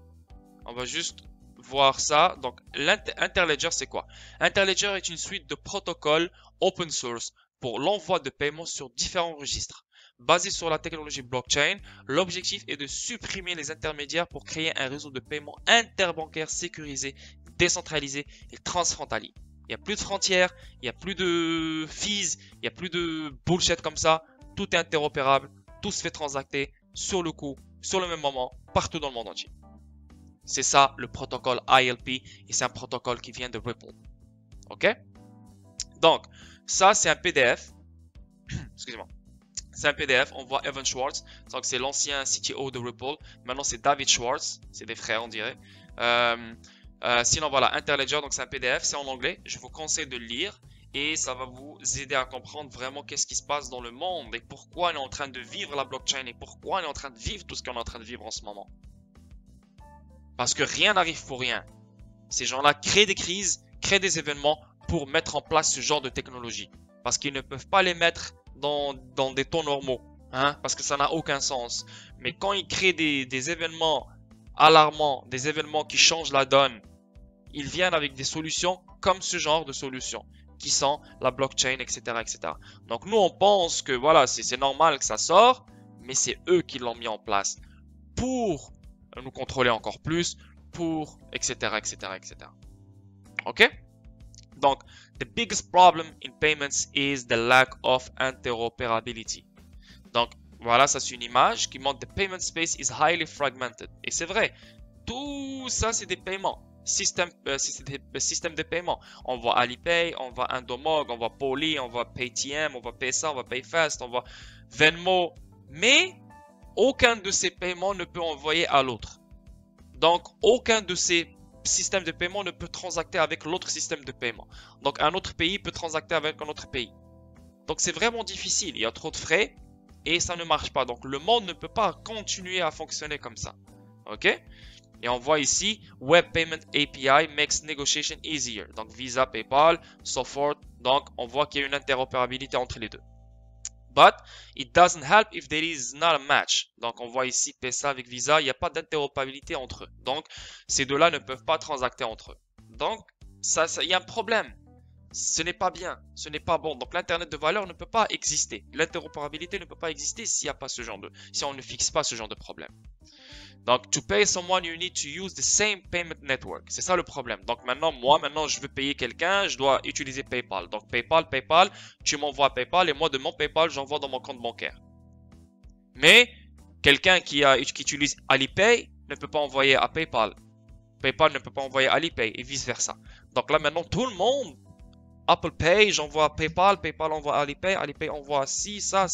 On va juste voir ça. Donc, l'Interledger, c'est quoi? Interledger est une suite de protocoles open source pour l'envoi de paiements sur différents registres. Basé sur la technologie blockchain, l'objectif est de supprimer les intermédiaires pour créer un réseau de paiement interbancaire sécurisé, décentralisé et transfrontalier. Il n'y a plus de frontières, il n'y a plus de fees, il n'y a plus de bullshit comme ça. Tout est interopérable, tout se fait transacter sur le coup, sur le même moment, partout dans le monde entier. C'est ça le protocole ILP et c'est un protocole qui vient de Ripple. Ok? Donc, ça c'est un PDF. Excusez-moi. C'est un PDF, on voit Evan Schwartz, donc c'est l'ancien CTO de Ripple. Maintenant c'est David Schwartz, c'est des frères on dirait. Sinon voilà, Interledger, donc c'est un PDF, c'est en anglais. Je vous conseille de le lire et ça va vous aider à comprendre vraiment qu'est-ce qui se passe dans le monde et pourquoi on est en train de vivre la blockchain et pourquoi on est en train de vivre tout ce qu'on est en train de vivre en ce moment. Parce que rien n'arrive pour rien. Ces gens-là créent des crises, créent des événements pour mettre en place ce genre de technologie. Parce qu'ils ne peuvent pas les mettre dans des taux normaux, hein, parce que ça n'a aucun sens. Mais quand ils créent des événements alarmants, des événements qui changent la donne, ils viennent avec des solutions comme ce genre de solutions, qui sont la blockchain, etc. etc. Donc nous, on pense que voilà, c'est normal que ça sort, mais c'est eux qui l'ont mis en place pour nous contrôler encore plus, pour etc. etc. etc. Ok? Donc, the biggest problem in payments is the lack of interoperability. Donc, voilà, ça c'est une image qui montre the payment space is highly fragmented. Et c'est vrai, tout ça c'est des paiements, système de paiement. On voit Alipay, on voit Indomog, on voit Poly, on voit Paytm, on voit Paysa, on voit Payfast, on voit Venmo. Mais aucun de ces paiements ne peut envoyer à l'autre. Donc, aucun de ces système de paiement ne peut transacter avec l'autre système de paiement. Donc un autre pays peut transacter avec un autre pays. Donc c'est vraiment difficile, il y a trop de frais et ça ne marche pas. Donc le monde ne peut pas continuer à fonctionner comme ça. OK? Et on voit ici, Web Payment API makes negotiation easier. Donc, Visa, PayPal, so forth. Donc, on voit qu'il y a une interopérabilité entre les deux. But it doesn't help if there is not a match. Donc, on voit ici PaySa avec Visa, il n'y a pas d'interopérabilité entre eux. Donc, ces deux-là ne peuvent pas transacter entre eux. Donc, il y a un problème. Ce n'est pas bien, ce n'est pas bon. Donc l'internet de valeur ne peut pas exister. L'interopérabilité ne peut pas exister s'il n'y a pas ce genre de, si on ne fixe pas ce genre de problème. Donc to pay someone, you need to use the same payment network. C'est ça le problème. Donc maintenant, je veux payer quelqu'un, je dois utiliser PayPal. Donc PayPal, tu m'envoies PayPal et moi de mon PayPal, j'envoie dans mon compte bancaire. Mais quelqu'un qui utilise Alipay ne peut pas envoyer à PayPal. PayPal ne peut pas envoyer à Alipay et vice versa. Donc là maintenant, tout le monde Apple Pay, j'envoie à PayPal, PayPal envoie à Alipay, Alipay envoie à ci, ça.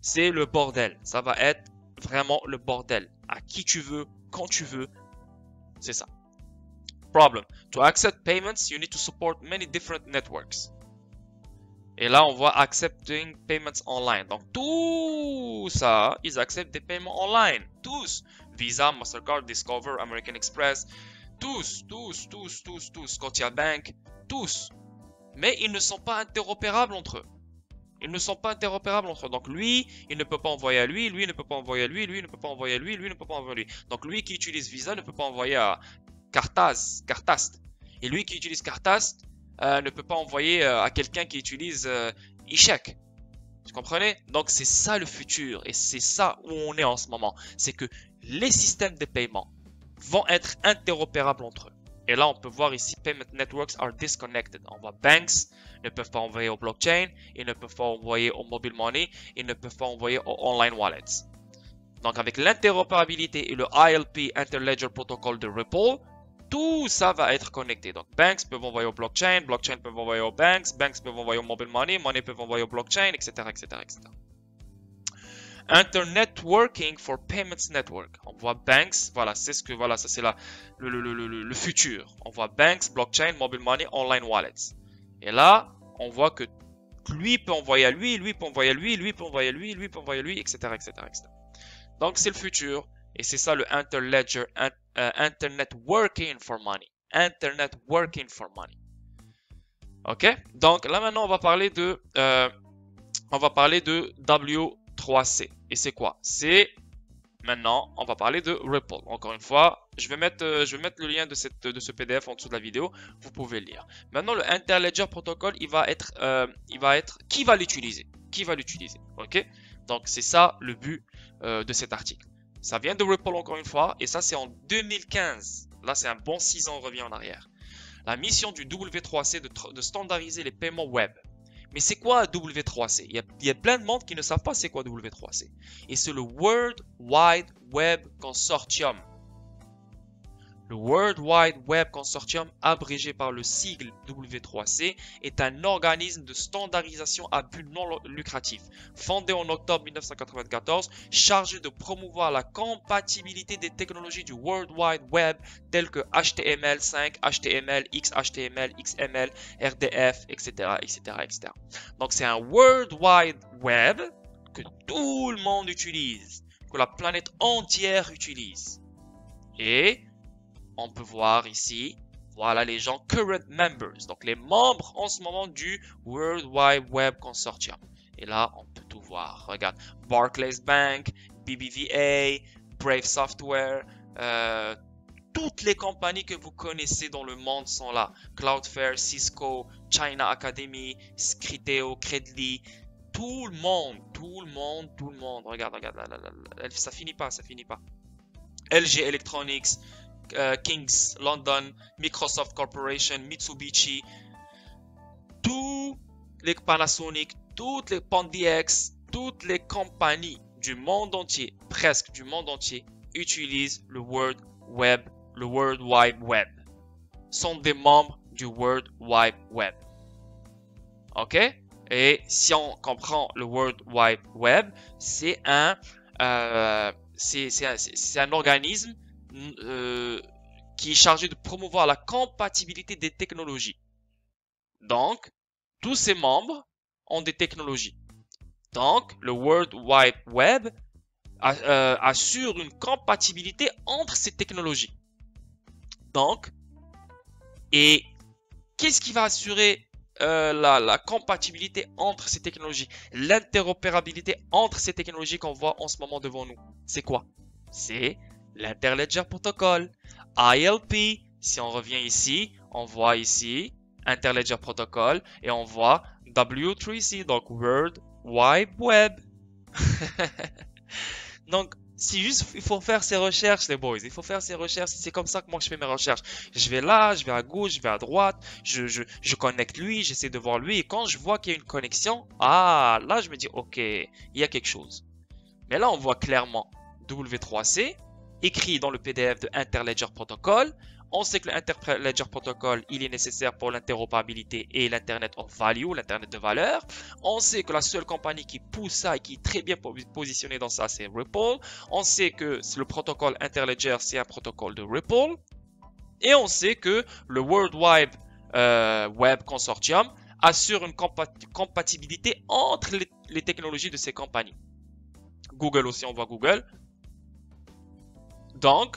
C'est le bordel. Ça va être vraiment le bordel. À qui tu veux, quand tu veux. C'est ça. Problem. To accept payments, you need to support many different networks. Et là, on voit accepting payments online. Donc, tout ça, ils acceptent des paiements online. Tous. Visa, Mastercard, Discover, American Express. Tous. Scotiabank. Tous. Mais ils ne sont pas interopérables entre eux. Ils ne sont pas interopérables entre eux. Donc lui, il ne peut pas envoyer à lui, lui ne peut pas envoyer à lui, lui ne peut pas envoyer à lui, lui ne peut pas envoyer à lui. Donc lui qui utilise Visa ne peut pas envoyer à Cartast. Et lui qui utilise Cartast ne peut pas envoyer à quelqu'un qui utilise eCheck. Vous comprenez? Donc c'est ça le futur et c'est ça où on est en ce moment. C'est que les systèmes de paiement vont être interopérables entre eux. Et là, on peut voir ici, payment networks are disconnected. On voit banks ne peuvent pas envoyer au blockchain, ils ne peuvent pas envoyer au mobile money, ils ne peuvent pas envoyer aux online wallets. Donc, avec l'interopérabilité et le ILP, Interledger Protocol de Ripple, tout ça va être connecté. Donc, banks peuvent envoyer au blockchain, blockchain peuvent envoyer aux banks, banks peuvent envoyer au mobile money, money peuvent envoyer au blockchain, etc., etc., etc. Internetworking for Payments Network. On voit banks, voilà, c'est ce que, voilà, ça c'est le futur. On voit banks, blockchain, mobile money, online wallets. Et là, on voit que lui peut envoyer à lui, lui peut envoyer à lui, lui peut envoyer à lui, lui peut envoyer à lui, etc., etc., etc. Donc c'est le futur et c'est ça le Interledger, Internet Working for Money. Internet Working for Money. Ok? Donc là maintenant on va parler de W3C. Et c'est quoi? C'est maintenant on va parler de Ripple. Encore une fois, je vais mettre le lien de ce PDF en dessous de la vidéo. Vous pouvez le lire. Maintenant le Interledger Protocol, il va être qui va l'utiliser? Qui va l'utiliser? Ok? Donc c'est ça le but de cet article. Ça vient de Ripple encore une fois et ça c'est en 2015. Là c'est un bon 6 ans, on revient en arrière. La mission du W3C de standardiser les paiements web. Mais c'est quoi W3C? Il y a plein de monde qui ne savent pas c'est quoi W3C. Et c'est le World Wide Web Consortium. Le World Wide Web Consortium, abrégé par le sigle W3C, est un organisme de standardisation à but non lucratif, fondé en octobre 1994, chargé de promouvoir la compatibilité des technologies du World Wide Web telles que HTML5, HTML, XHTML, XML, RDF, etc., etc., etc. Donc c'est un World Wide Web que tout le monde utilise, que la planète entière utilise. Et on peut voir ici, voilà les gens current members, donc les membres en ce moment du World Wide Web Consortium. Et là, on peut tout voir. Regarde, Barclays Bank, BBVA, Brave Software, toutes les compagnies que vous connaissez dans le monde sont là. Cloudflare, Cisco, China Academy, Criteo, Credly, tout le monde. Regarde, ça finit pas. LG Electronics, Kings, London, Microsoft Corporation, Mitsubishi, tous les Panasonic, toutes les Pandix, toutes les compagnies du monde entier, presque du monde entier, utilisent le World Wide Web. Sont des membres du World Wide Web. Ok? Et si on comprend le World Wide Web, c'est un organisme qui est chargé de promouvoir la compatibilité des technologies. Donc, tous ces membres ont des technologies. Donc, le World Wide Web assure une compatibilité entre ces technologies. Donc, et qu'est-ce qui va assurer la compatibilité entre ces technologies, l'interopérabilité entre ces technologies qu'on voit en ce moment devant nous? C'est quoi? C'est l'Interledger Protocol, ILP. Si on revient ici, on voit ici Interledger Protocol et on voit W3C, donc World Wide Web. Donc, il faut faire ses recherches, les boys. Il faut faire ses recherches. C'est comme ça que moi je fais mes recherches. Je vais là, je vais à gauche, je vais à droite. Je connecte lui, j'essaie de voir lui. Et quand je vois qu'il y a une connexion, ah, là je me dis, ok, il y a quelque chose. Mais là, on voit clairement W3C écrit dans le PDF de Interledger Protocol. On sait que l'Interledger Protocol, il est nécessaire pour l'interopérabilité et l'Internet of Value, l'Internet de valeur. On sait que la seule compagnie qui pousse ça et qui est très bien positionnée dans ça, c'est Ripple. On sait que le protocole Interledger, c'est un protocole de Ripple. Et on sait que le World Wide Web Consortium assure une compatibilité entre les technologies de ces compagnies. Google aussi, on voit Google. Donc,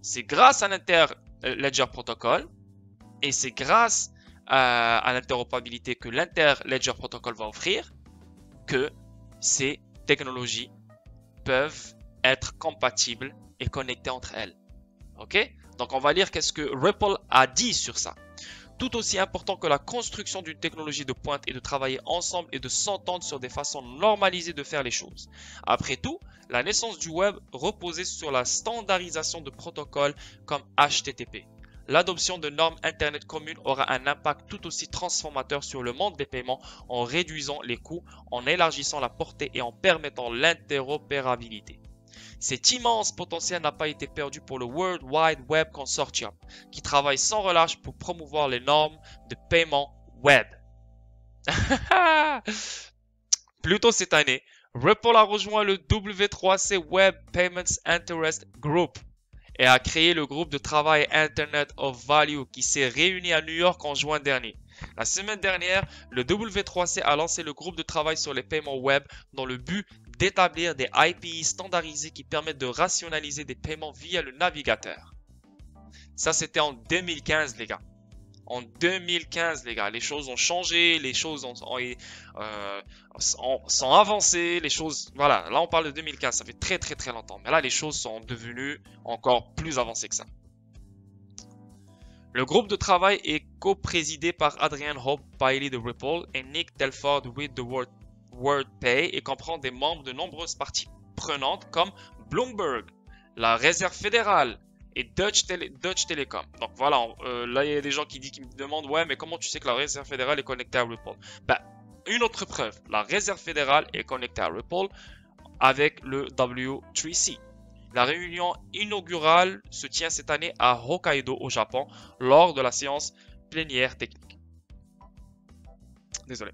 c'est grâce à l'Interledger Protocol et c'est grâce à l'interopérabilité que l'Interledger Protocol va offrir que ces technologies peuvent être compatibles et connectées entre elles. Ok? Donc, on va lire qu'est-ce que Ripple a dit sur ça. Tout aussi important que la construction d'une technologie de pointe est de travailler ensemble et de s'entendre sur des façons normalisées de faire les choses. Après tout, la naissance du web reposait sur la standardisation de protocoles comme HTTP. L'adoption de normes Internet communes aura un impact tout aussi transformateur sur le monde des paiements en réduisant les coûts, en élargissant la portée et en permettant l'interopérabilité. Cet immense potentiel n'a pas été perdu pour le World Wide Web Consortium, qui travaille sans relâche pour promouvoir les normes de paiement web. Plus tôt cette année, Ripple a rejoint le W3C Web Payments Interest Group et a créé le groupe de travail Internet of Value qui s'est réuni à New York en juin dernier. La semaine dernière, le W3C a lancé le groupe de travail sur les paiements web dans le but d'établir des API standardisés qui permettent de rationaliser des paiements via le navigateur. Ça, c'était en 2015, les gars. En 2015, les gars, les choses ont changé, les choses sont avancées, les choses... Voilà, là, on parle de 2015, ça fait très, très, très longtemps. Mais là, les choses sont devenues encore plus avancées que ça. Le groupe de travail est co-présidé par Adrian Hope Bailey de Ripple et Nick Telford with the WorldPay et comprend des membres de nombreuses parties prenantes comme Bloomberg, la Réserve fédérale et Deutsche Telekom. Donc voilà, là il y a des gens qui me demandent ouais mais comment tu sais que la Réserve fédérale est connectée à Ripple? Bah, une autre preuve, la Réserve fédérale est connectée à Ripple avec le W3C. La réunion inaugurale se tient cette année à Hokkaido au Japon lors de la séance plénière technique. Désolé.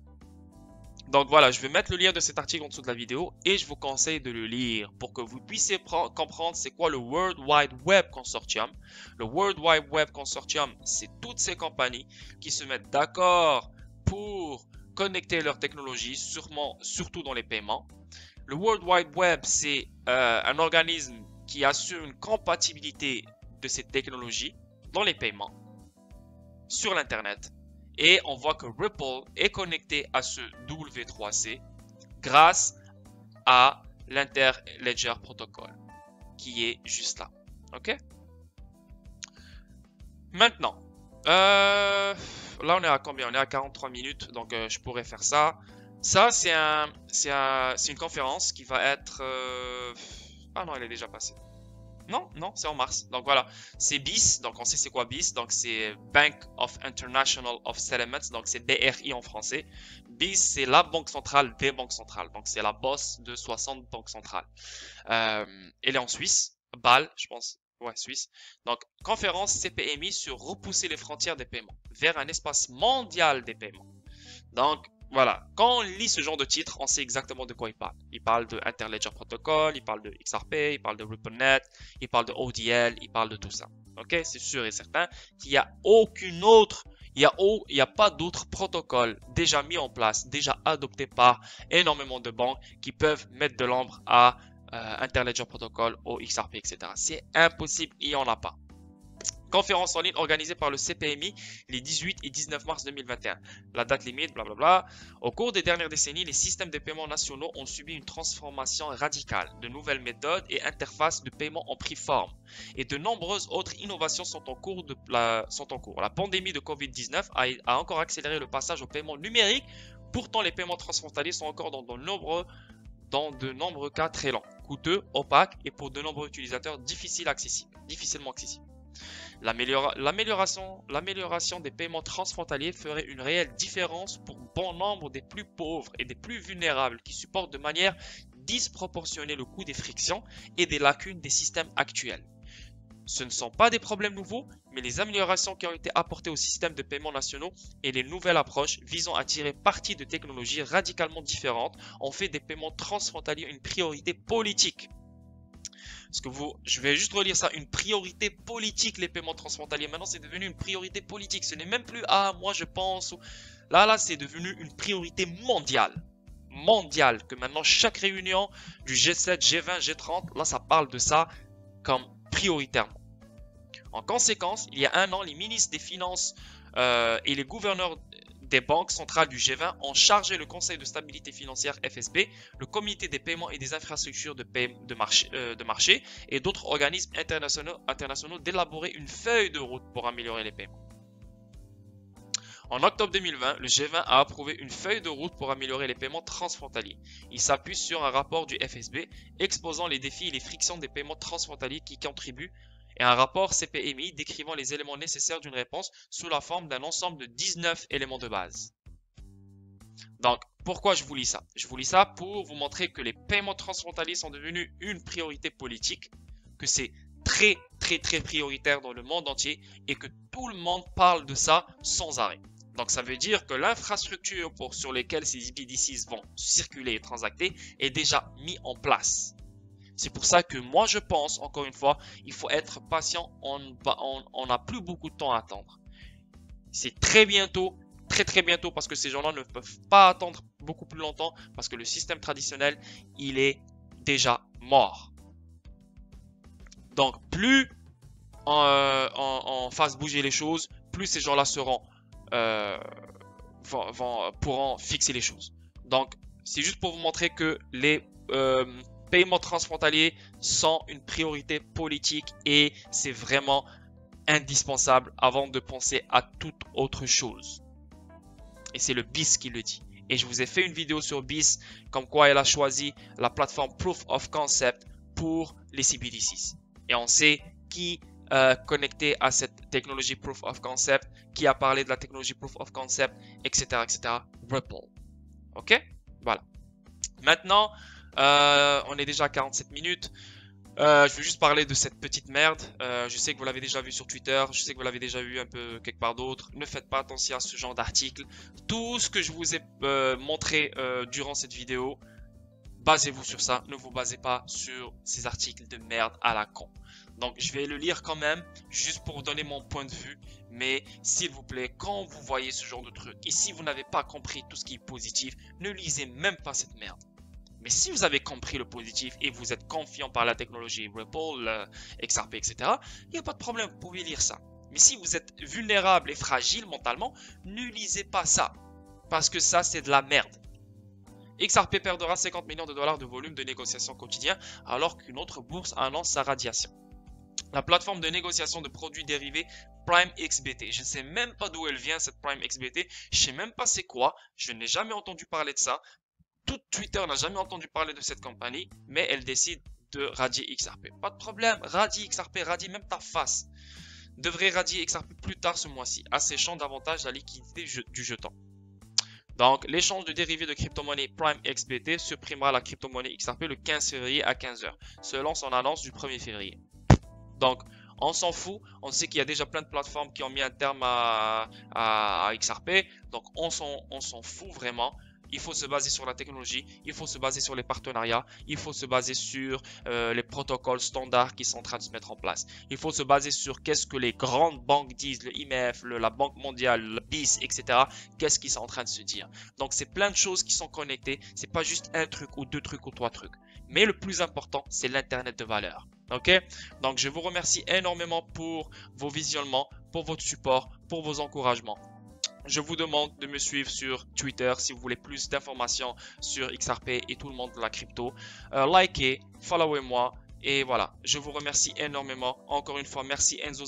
Donc voilà, je vais mettre le lien de cet article en dessous de la vidéo et je vous conseille de le lire pour que vous puissiez comprendre c'est quoi le World Wide Web Consortium. Le World Wide Web Consortium, c'est toutes ces compagnies qui se mettent d'accord pour connecter leurs technologies, surtout dans les paiements. Le World Wide Web, c'est un organisme qui assure une compatibilité de ces technologies dans les paiements sur l'Internet. Et on voit que Ripple est connecté à ce W3C grâce à l'Interledger Protocol qui est juste là. Ok? Maintenant, là on est à combien? On est à 43 minutes, donc je pourrais faire ça. Ça, c'est une conférence qui va être... Ah non, elle est déjà passée. Non, c'est en mars. Donc voilà, c'est BIS. Donc on sait c'est quoi BIS. Donc c'est Bank of International of Settlements. Donc c'est BRI en français. BIS, c'est la banque centrale des banques centrales. Donc c'est la boss de 60 banques centrales. Elle est en Suisse. Bâle, je pense. Ouais, Suisse. Donc, conférence CPMI sur repousser les frontières des paiements vers un espace mondial des paiements. Donc, voilà, quand on lit ce genre de titre, on sait exactement de quoi il parle. Il parle de Interledger Protocol, il parle de XRP, il parle de RippleNet, il parle de ODL, il parle de tout ça. Ok, c'est sûr et certain qu'il n'y a aucune autre, il n'y a pas d'autres protocoles déjà mis en place, déjà adoptés par énormément de banques qui peuvent mettre de l'ombre à Interledger Protocol, OXRP, etc. C'est impossible, il n'y en a pas. Conférence en ligne organisée par le CPMI les 18 et 19 mars 2021. La date limite, blablabla. Au cours des dernières décennies, les systèmes de paiement nationaux ont subi une transformation radicale. De nouvelles méthodes et interfaces de paiement ont pris forme. Et de nombreuses autres innovations sont en cours. La pandémie de Covid-19 a encore accéléré le passage au paiement numérique. Pourtant, les paiements transfrontaliers sont encore dans de nombreux cas très lents, coûteux, opaques et pour de nombreux utilisateurs difficilement accessibles. L'amélioration des paiements transfrontaliers ferait une réelle différence pour bon nombre des plus pauvres et des plus vulnérables qui supportent de manière disproportionnée le coût des frictions et des lacunes des systèmes actuels. Ce ne sont pas des problèmes nouveaux, mais les améliorations qui ont été apportées aux systèmes de paiement nationaux et les nouvelles approches visant à tirer parti de technologies radicalement différentes ont fait des paiements transfrontaliers une priorité politique. Je vais juste relire ça, une priorité politique, les paiements transfrontaliers. Maintenant, c'est devenu une priorité politique. Ce n'est même plus, ah, moi je pense. Là, c'est devenu une priorité mondiale. Mondiale. Que maintenant, chaque réunion du G7, G20, G30, là, ça parle de ça comme prioritairement. En conséquence, il y a un an, les ministres des Finances et les gouverneurs des banques centrales du G20 ont chargé le Conseil de stabilité financière FSB, le Comité des paiements et des infrastructures de marché et d'autres organismes internationaux d'élaborer une feuille de route pour améliorer les paiements. En octobre 2020, le G20 a approuvé une feuille de route pour améliorer les paiements transfrontaliers. Il s'appuie sur un rapport du FSB exposant les défis et les frictions des paiements transfrontaliers qui contribuent et un rapport CPMI décrivant les éléments nécessaires d'une réponse sous la forme d'un ensemble de 19 éléments de base. Donc, pourquoi je vous lis ça? Je vous lis ça pour vous montrer que les paiements transfrontaliers sont devenus une priorité politique, que c'est très prioritaire dans le monde entier et que tout le monde parle de ça sans arrêt. Donc, ça veut dire que l'infrastructure sur laquelle ces BDCs vont circuler et transacter est déjà mise en place. C'est pour ça que moi je pense, encore une fois, il faut être patient, on n'a plus beaucoup de temps à attendre. C'est très bientôt, très bientôt, parce que ces gens-là ne peuvent pas attendre beaucoup plus longtemps, parce que le système traditionnel, il est déjà mort. Donc plus on fasse bouger les choses, plus ces gens-là pourront fixer les choses. Donc c'est juste pour vous montrer que les paiements transfrontaliers sont une priorité politique et c'est vraiment indispensable avant de penser à toute autre chose. Et c'est le BIS qui le dit. Et je vous ai fait une vidéo sur BIS comme quoi elle a choisi la plateforme Proof of Concept pour les CBDCs. Et on sait qui connecté à cette technologie Proof of Concept, qui a parlé de la technologie Proof of Concept, etc. Ripple. Ok? Voilà. Maintenant, on est déjà à 47 minutes. Je vais juste parler de cette petite merde. Je sais que vous l'avez déjà vu sur Twitter. Je sais que vous l'avez déjà vu un peu quelque part d'autre. Ne faites pas attention à ce genre d'article. Tout ce que je vous ai montré durant cette vidéo, basez-vous sur ça. Ne vous basez pas sur ces articles de merde à la con. Donc, je vais le lire quand même, juste pour vous donner mon point de vue. Mais s'il vous plaît, quand vous voyez ce genre de truc, et si vous n'avez pas compris tout ce qui est positif, ne lisez même pas cette merde. Mais si vous avez compris le positif et vous êtes confiant par la technologie Ripple, XRP, etc., il n'y a pas de problème, vous pouvez lire ça. Mais si vous êtes vulnérable et fragile mentalement, ne lisez pas ça. Parce que ça, c'est de la merde. XRP perdra 50 millions de dollars de volume de négociation quotidien alors qu'une autre bourse annonce sa radiation. La plateforme de négociation de produits dérivés PrimeXBT. Je ne sais même pas d'où elle vient cette PrimeXBT. Je ne sais même pas c'est quoi. Je n'ai jamais entendu parler de ça. Tout Twitter n'a jamais entendu parler de cette compagnie, mais elle décide de radier XRP. Pas de problème, radie XRP, radie même ta face. Devrait radier XRP plus tard ce mois-ci, asséchant davantage la liquidité du jeton. Donc, l'échange de dérivés de crypto-monnaie PrimeXBT supprimera la crypto-monnaie XRP le 15 février à 15 h, selon son annonce du 1er février. Donc, on s'en fout, on sait qu'il y a déjà plein de plateformes qui ont mis un terme à XRP, donc on s'en fout vraiment. Il faut se baser sur la technologie, il faut se baser sur les partenariats, il faut se baser sur les protocoles standards qui sont en train de se mettre en place. Il faut se baser sur qu'est-ce que les grandes banques disent, le IMF, la Banque mondiale, le BIS, etc. Qu'est-ce qu'ils sont en train de se dire. Donc c'est plein de choses qui sont connectées, c'est pas juste un truc ou deux trucs ou trois trucs. Mais le plus important, c'est l'internet de valeur. Ok? Donc je vous remercie énormément pour vos visionnements, pour votre support, pour vos encouragements. Je vous demande de me suivre sur Twitter si vous voulez plus d'informations sur XRP et tout le monde de la crypto. Likez, followez-moi. Et voilà, je vous remercie énormément. Encore une fois, merci Enzo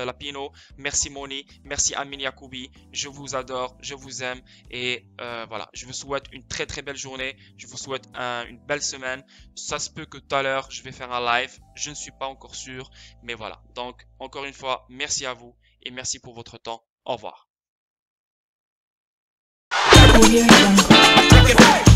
Lapino, merci Moni, merci Amin Yacoubi. Je vous adore, je vous aime. Et voilà, je vous souhaite une très très belle journée. Je vous souhaite une belle semaine. Ça se peut que tout à l'heure, je vais faire un live. Je ne suis pas encore sûr. Mais voilà, donc encore une fois, merci à vous et merci pour votre temps. Au revoir. Audio Jungle.